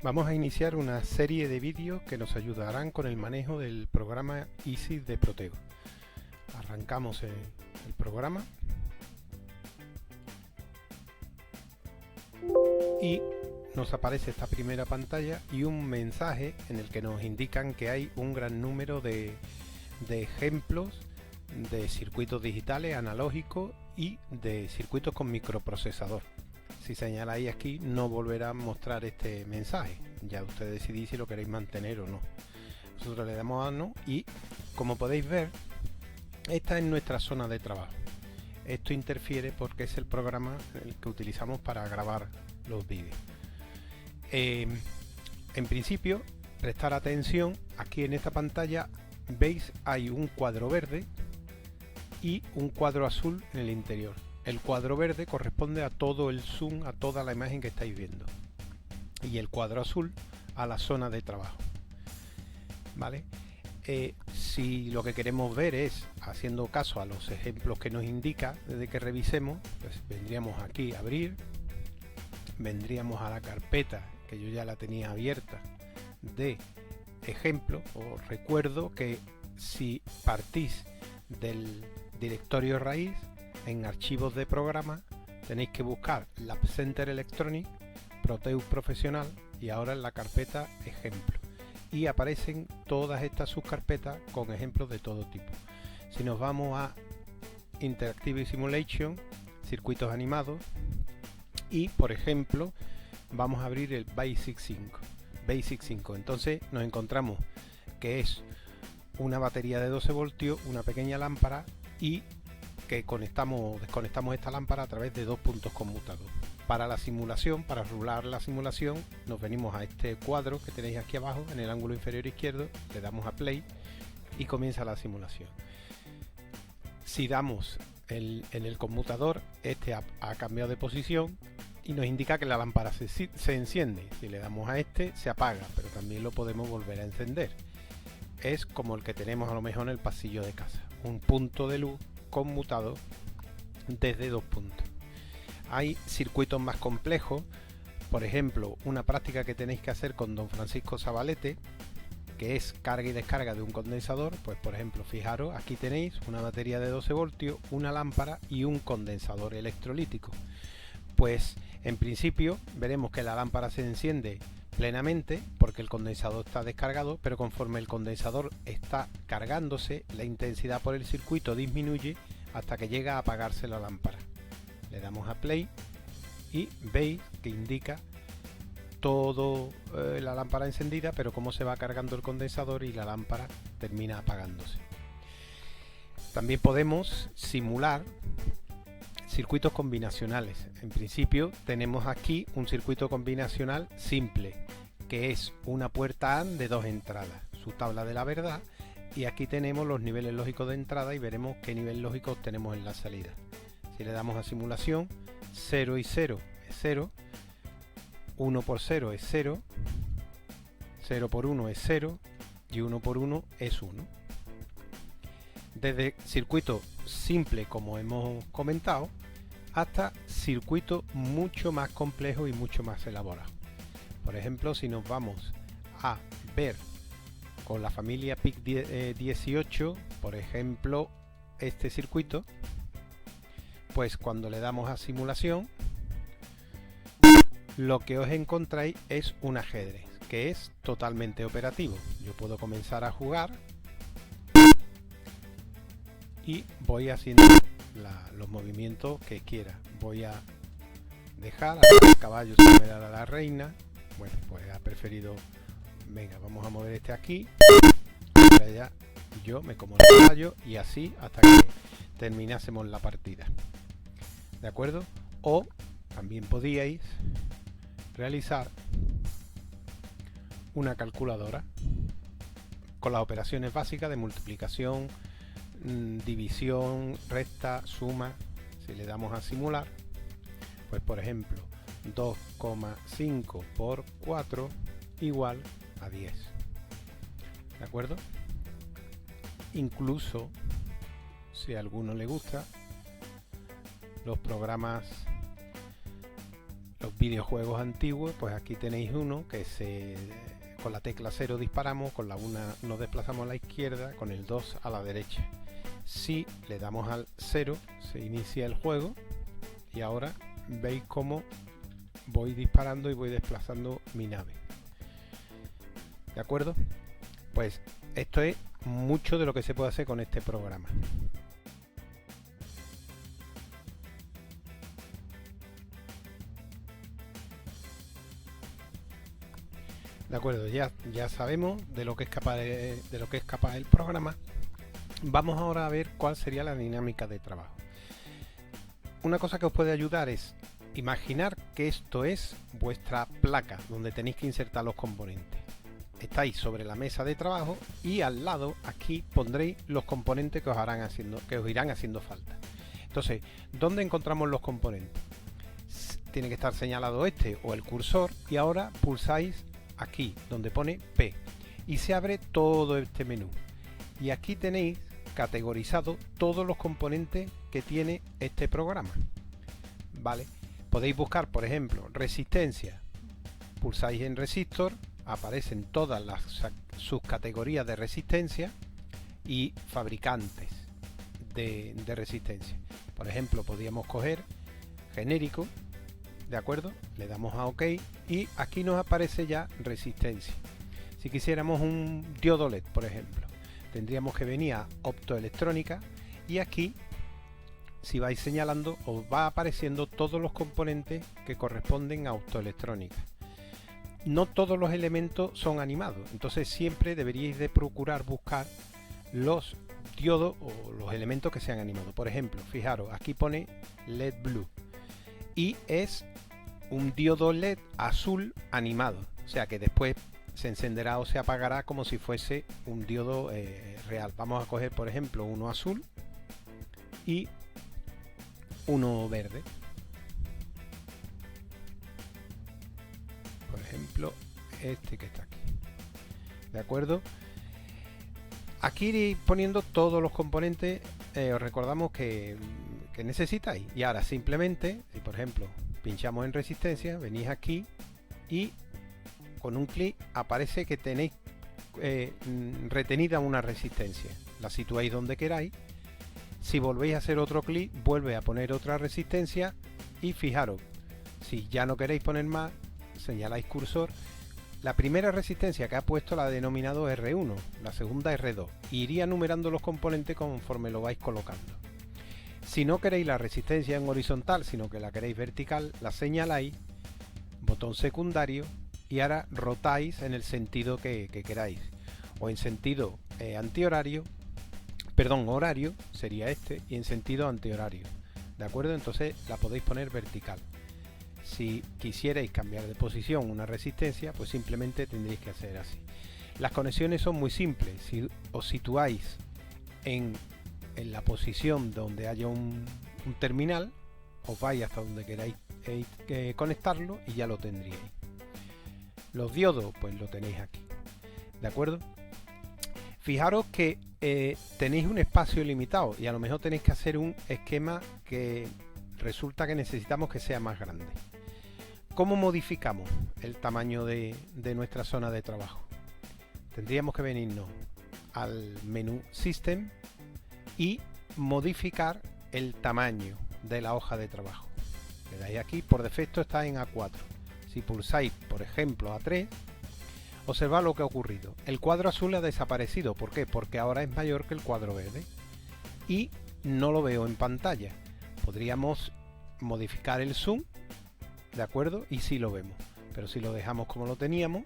Vamos a iniciar una serie de vídeos que nos ayudarán con el manejo del programa Easy de Protego. Arrancamos el programa y nos aparece esta primera pantalla y un mensaje en el que nos indican que hay un gran número de ejemplos de circuitos digitales, analógicos y de circuitos con microprocesador. Si señaláis aquí no volverá a mostrar este mensaje, ya ustedes decidís si lo queréis mantener o no. Nosotros le damos a no y como podéis ver, esta es nuestra zona de trabajo. Esto interfiere porque es el programa el que utilizamos para grabar los vídeos. En principio, prestar atención, aquí en esta pantalla veis hay un cuadro verde y un cuadro azul en el interior. El cuadro verde corresponde a todo el zoom, a toda la imagen que estáis viendo, y el cuadro azul a la zona de trabajo, ¿vale? Si lo que queremos ver es, haciendo caso a los ejemplos que nos indica desde que revisemos, pues vendríamos aquí a abrir, vendríamos a la carpeta que yo ya la tenía abierta de ejemplo. Os recuerdo que si partís del directorio raíz, en archivos de programa tenéis que buscar Lab Center Electronic, Proteus Profesional y ahora en la carpeta ejemplo, y aparecen todas estas subcarpetas con ejemplos de todo tipo. Si nos vamos a Interactive Simulation, circuitos animados, y por ejemplo vamos a abrir el Basic 5, entonces nos encontramos que es una batería de 12 voltios, una pequeña lámpara y que desconectamos esta lámpara a través de dos puntos conmutados. Para la simulación, para rular la simulación, nos venimos a este cuadro que tenéis aquí abajo en el ángulo inferior izquierdo, le damos a play y comienza la simulación. Si damos en el conmutador, este ha cambiado de posición y nos indica que la lámpara se enciende. Si le damos a este, se apaga, pero también lo podemos volver a encender. Es como el que tenemos a lo mejor en el pasillo de casa, un punto de luz conmutado desde dos puntos. Hay circuitos más complejos, por ejemplo, una práctica que tenéis que hacer con don Francisco Zabalete, que es carga y descarga de un condensador. Pues por ejemplo, fijaros, aquí tenéis una batería de 12 voltios, una lámpara y un condensador electrolítico. Pues en principio veremos que la lámpara se enciende plenamente porque el condensador está descargado, pero conforme el condensador está cargándose, la intensidad por el circuito disminuye hasta que llega a apagarse la lámpara. Le damos a play y veis que indica todo la lámpara encendida, pero cómo se va cargando el condensador y la lámpara termina apagándose. También podemos simular circuitos combinacionales. En principio tenemos aquí un circuito combinacional simple, que es una puerta AND de dos entradas, su tabla de la verdad, y aquí tenemos los niveles lógicos de entrada y veremos qué nivel lógico tenemos en la salida. Si le damos a simulación, 0 y 0 es 0, 1 por 0 es 0, 0 por 1 es 0 y 1 por 1 es 1. Desde circuito simple, como hemos comentado, hasta circuitos mucho más complejos y mucho más elaborados. Por ejemplo, si nos vamos a ver con la familia PIC18, por ejemplo, este circuito, pues cuando le damos a simulación, lo que os encontráis es un ajedrez que es totalmente operativo. Yo puedo comenzar a jugar y voy haciendo los movimientos que quiera. Voy a dejar a el caballo sobre a la reina. Bueno, pues ha preferido, venga, vamos a mover este aquí, para allá, yo me como el caballo y así hasta que terminásemos la partida, ¿de acuerdo? O también podíais realizar una calculadora con las operaciones básicas de multiplicación, división, resta, suma. Si le damos a simular, pues por ejemplo 2,5 por 4 igual a 10, ¿de acuerdo? Incluso si a alguno le gusta, los programas los videojuegos antiguos, pues aquí tenéis uno que con la tecla 0 disparamos, con la 1 nos desplazamos a la izquierda, con el 2 a la derecha. Si le damos al 0 se inicia el juego y ahora veis cómo voy disparando y voy desplazando mi nave. ¿De acuerdo? Pues esto es mucho de lo que se puede hacer con este programa. De acuerdo, ya sabemos de lo que es capaz el programa. Vamos ahora a ver cuál sería la dinámica de trabajo. Una cosa que os puede ayudar es imaginar que esto es vuestra placa donde tenéis que insertar los componentes. Estáis sobre la mesa de trabajo y al lado aquí pondréis los componentes que os irán haciendo falta. Entonces, ¿dónde encontramos los componentes? Tiene que estar señalado este o el cursor y ahora pulsáis aquí donde pone P y se abre todo este menú y aquí tenéis categorizado todos los componentes que tiene este programa. Vale, podéis buscar por ejemplo resistencia, pulsáis en resistor, aparecen todas las subcategorías de resistencia y fabricantes de resistencia. Por ejemplo, podríamos coger genérico. ¿De acuerdo? Le damos a OK y aquí nos aparece ya resistencia. Si quisiéramos un diodo LED, por ejemplo, tendríamos que venir a optoelectrónica y aquí, si vais señalando, os va apareciendo todos los componentes que corresponden a optoelectrónica. No todos los elementos son animados, entonces siempre deberíais de procurar buscar los diodos o los elementos que sean animados. Por ejemplo, fijaros, aquí pone LED Blue y es un diodo LED azul animado, o sea que después se encenderá o se apagará como si fuese un diodo real. Vamos a coger por ejemplo uno azul y uno verde. Por ejemplo este que está aquí. ¿De acuerdo? Aquí iréis poniendo todos los componentes, os recordamos que necesitáis. Y ahora simplemente, si por ejemplo pinchamos en resistencia, venís aquí y con un clic aparece que tenéis retenida una resistencia. La situáis donde queráis. Si volvéis a hacer otro clic, vuelve a poner otra resistencia y fijaros, si ya no queréis poner más, señaláis cursor. La primera resistencia que ha puesto la ha denominado R1, la segunda R2. Y iría numerando los componentes conforme lo vais colocando. Si no queréis la resistencia en horizontal, sino que la queréis vertical, la señaláis, botón secundario, y ahora rotáis en el sentido que queráis. O en sentido horario, sería este, y en sentido antihorario. ¿De acuerdo? Entonces la podéis poner vertical. Si quisierais cambiar de posición una resistencia, pues simplemente tendréis que hacer así. Las conexiones son muy simples. Si os situáis en la posición donde haya un terminal, os vais hasta donde queráis conectarlo y ya lo tendríais. Los diodos, pues lo tenéis aquí. ¿De acuerdo? Fijaros que tenéis un espacio limitado y a lo mejor tenéis que hacer un esquema que resulta que necesitamos que sea más grande. ¿Cómo modificamos el tamaño de nuestra zona de trabajo? Tendríamos que venirnos al menú System y modificar el tamaño de la hoja de trabajo. Le dais aquí, por defecto está en A4. Si pulsáis, por ejemplo, A3, observad lo que ha ocurrido. El cuadro azul ha desaparecido. ¿Por qué? Porque ahora es mayor que el cuadro verde. Y no lo veo en pantalla. Podríamos modificar el zoom, ¿de acuerdo? Y sí lo vemos. Pero si lo dejamos como lo teníamos,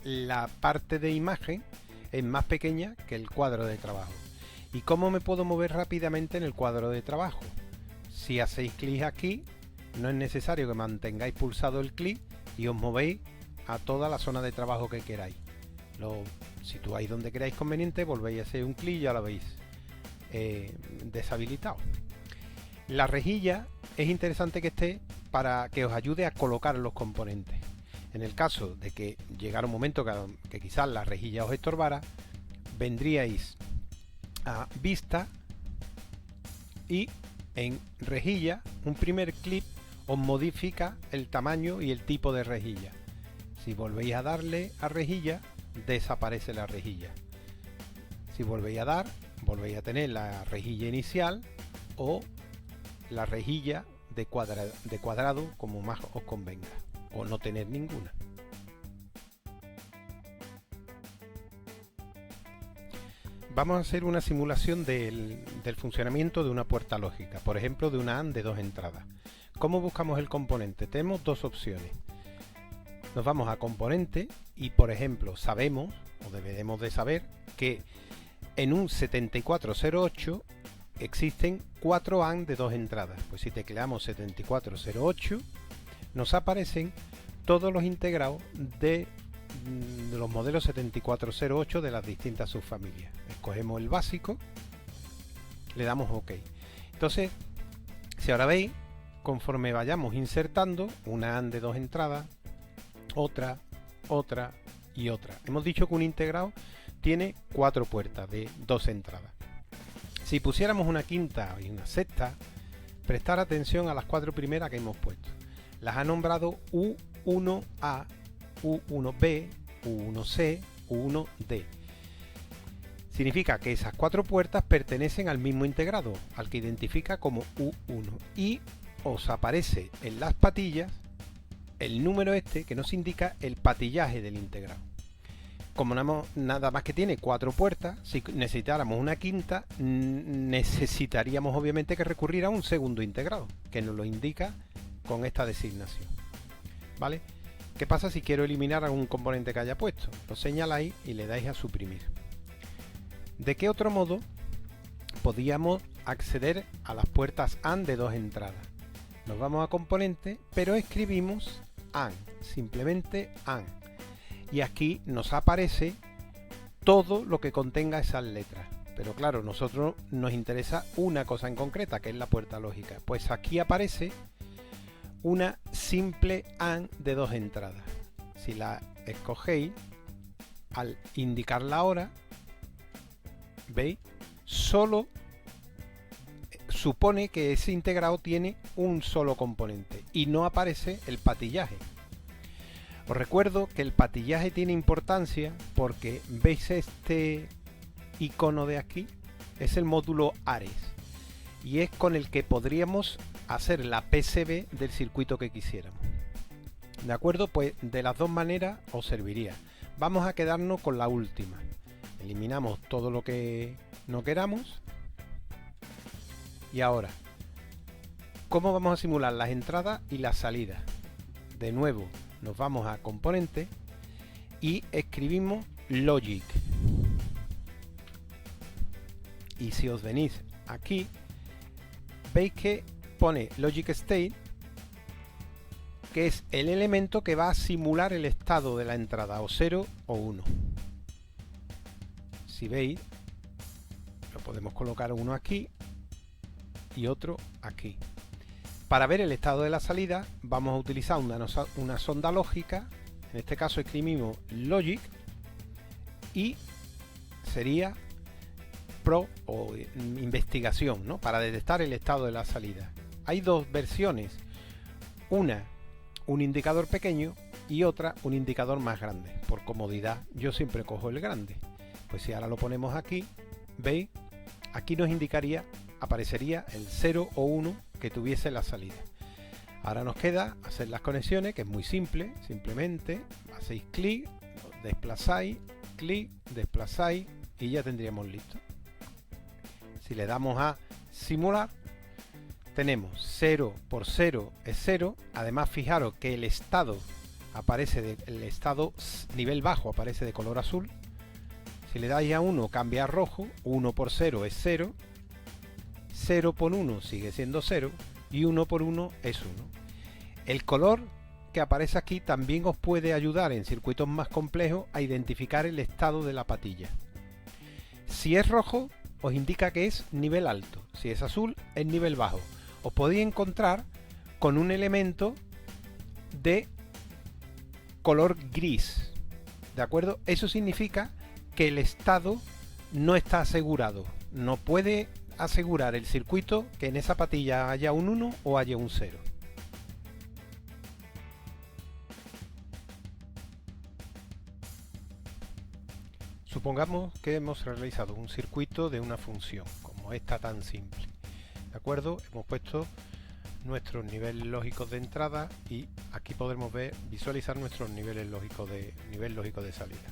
la parte de imagen es más pequeña que el cuadro de trabajo. ¿Y cómo me puedo mover rápidamente en el cuadro de trabajo? Si hacéis clic aquí, no es necesario que mantengáis pulsado el clic y os movéis a toda la zona de trabajo que queráis. Lo situáis donde queráis conveniente, volvéis a hacer un clic y ya lo habéis deshabilitado. La rejilla es interesante que esté para que os ayude a colocar los componentes. En el caso de que llegara un momento que quizás la rejilla os estorbara, vendríais a vista y en rejilla un primer clic os modifica el tamaño y el tipo de rejilla. Si volvéis a darle a rejilla, desaparece la rejilla. Si volvéis a dar, volvéis a tener la rejilla inicial o la rejilla de cuadrado, como más os convenga, o no tener ninguna. Vamos a hacer una simulación del funcionamiento de una puerta lógica, por ejemplo de una AND de 2 entradas. ¿Cómo buscamos el componente? Tenemos dos opciones. Nos vamos a componente y, por ejemplo, sabemos, o deberemos de saber, que en un 7408 existen 4 AND de 2 entradas. Pues si tecleamos 7408, nos aparecen todos los integrados de los modelos 7408 de las distintas subfamilias. Escogemos el básico, le damos OK. Entonces, si ahora veis, conforme vayamos insertando una AND de 2 entradas, otra y otra. Hemos dicho que un integrado tiene 4 puertas de 2 entradas. Si pusiéramos una quinta y una sexta, prestar atención a las 4 primeras que hemos puesto. Las ha nombrado U1A, U1B, U1C, U1D. Significa que esas 4 puertas pertenecen al mismo integrado, al que identifica como U1. Y os aparece en las patillas el número este que nos indica el patillaje del integrado. Como nada más que tiene 4 puertas, si necesitáramos una quinta, necesitaríamos obviamente que recurrir a un segundo integrado, que nos lo indica con esta designación. ¿Vale? ¿Qué pasa si quiero eliminar algún componente que haya puesto? Lo señaláis y le dais a suprimir. ¿De qué otro modo podíamos acceder a las puertas AND de 2 entradas? Nos vamos a componente, pero escribimos AND, simplemente AND. Y aquí nos aparece todo lo que contenga esas letras. Pero claro, nosotros nos interesa una cosa en concreta, que es la puerta lógica. Pues aquí aparece una simple AND de 2 entradas. Si la escogéis, al indicar la hora, ¿veis? Solo supone que ese integrado tiene un solo componente y no aparece el patillaje. Os recuerdo que el patillaje tiene importancia porque veis este icono de aquí, es el módulo Ares y es con el que podríamos hacer la PCB del circuito que quisiéramos. ¿De acuerdo? Pues de las dos maneras os serviría. Vamos a quedarnos con la última. Eliminamos todo lo que no queramos. Y ahora, ¿cómo vamos a simular las entradas y las salidas? De nuevo, nos vamos a componente y escribimos Logic. Y si os venís aquí, veis que pone Logic State, que es el elemento que va a simular el estado de la entrada, o 0 o 1. Si veis, lo podemos colocar uno aquí y otro aquí. Para ver el estado de la salida vamos a utilizar una sonda lógica. En este caso escribimos Logic y sería Pro o investigación, ¿no? Para detectar el estado de la salida. Hay dos versiones, una un indicador pequeño y otra un indicador más grande. Por comodidad yo siempre cojo el grande. Pues si ahora lo ponemos aquí, veis, aquí nos indicaría, aparecería el 0 o 1 que tuviese la salida. Ahora nos queda hacer las conexiones, que es muy simple. Simplemente hacéis clic, desplazáis, clic, desplazáis y ya tendríamos listo. Si le damos a simular, tenemos 0 por 0 es 0. Además, fijaros que el estado aparece el estado nivel bajo aparece de color azul. Si le dais a 1 cambia a rojo. 1 por 0 es 0. 0 por 1 sigue siendo 0 y 1 por 1 es 1. El color que aparece aquí también os puede ayudar en circuitos más complejos a identificar el estado de la patilla. Si es rojo, os indica que es nivel alto. Si es azul, es nivel bajo. Os podéis encontrar con un elemento de color gris. ¿De acuerdo? Eso significa que el estado no está asegurado. No puede asegurar el circuito que en esa patilla haya un 1 o haya un 0. Supongamos que hemos realizado un circuito de una función, como esta tan simple. ¿De acuerdo? Hemos puesto nuestros niveles lógicos de entrada y aquí podremos visualizar nuestros niveles lógicos de salida.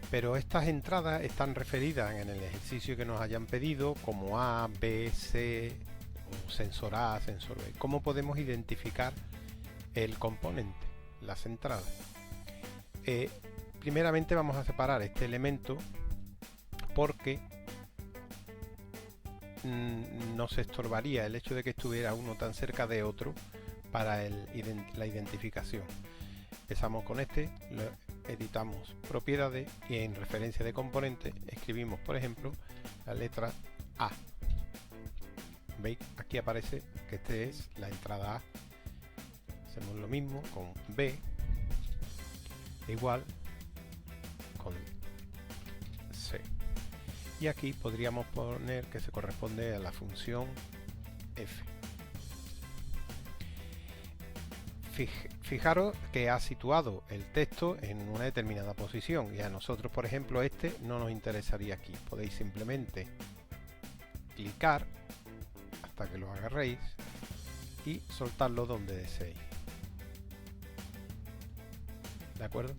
Pero estas entradas están referidas en el ejercicio que nos hayan pedido como A, B, C, o sensor A, sensor B. ¿Cómo podemos identificar el componente, las entradas? Primeramente vamos a separar este elemento porque nos estorbaría el hecho de que estuviera uno tan cerca de otro para la identificación. Empezamos con este, lo editamos propiedades y en referencia de componente escribimos, por ejemplo, la letra A. ¿Veis? Aquí aparece que este es la entrada A. Hacemos lo mismo con B, igual con C. Y aquí podríamos poner que se corresponde a la función f. Fijaros que ha situado el texto en una determinada posición y a nosotros, por ejemplo, este no nos interesaría aquí. Podéis simplemente clicar hasta que lo agarréis y soltarlo donde deseéis. ¿De acuerdo?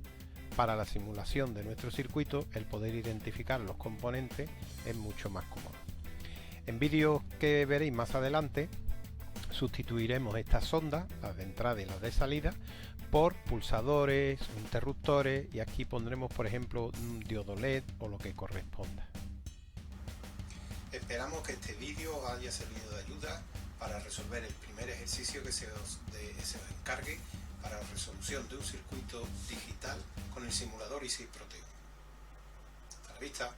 Para la simulación de nuestro circuito, el poder identificar los componentes es mucho más cómodo. En vídeos que veréis más adelante, sustituiremos estas ondas, las de entrada y las de salida, por pulsadores, interruptores, y aquí pondremos, por ejemplo, un diodo LED o lo que corresponda. Esperamos que este vídeo os haya servido de ayuda para resolver el primer ejercicio que se os encargue para la resolución de un circuito digital con el simulador ISIS Proteo. Hasta la vista.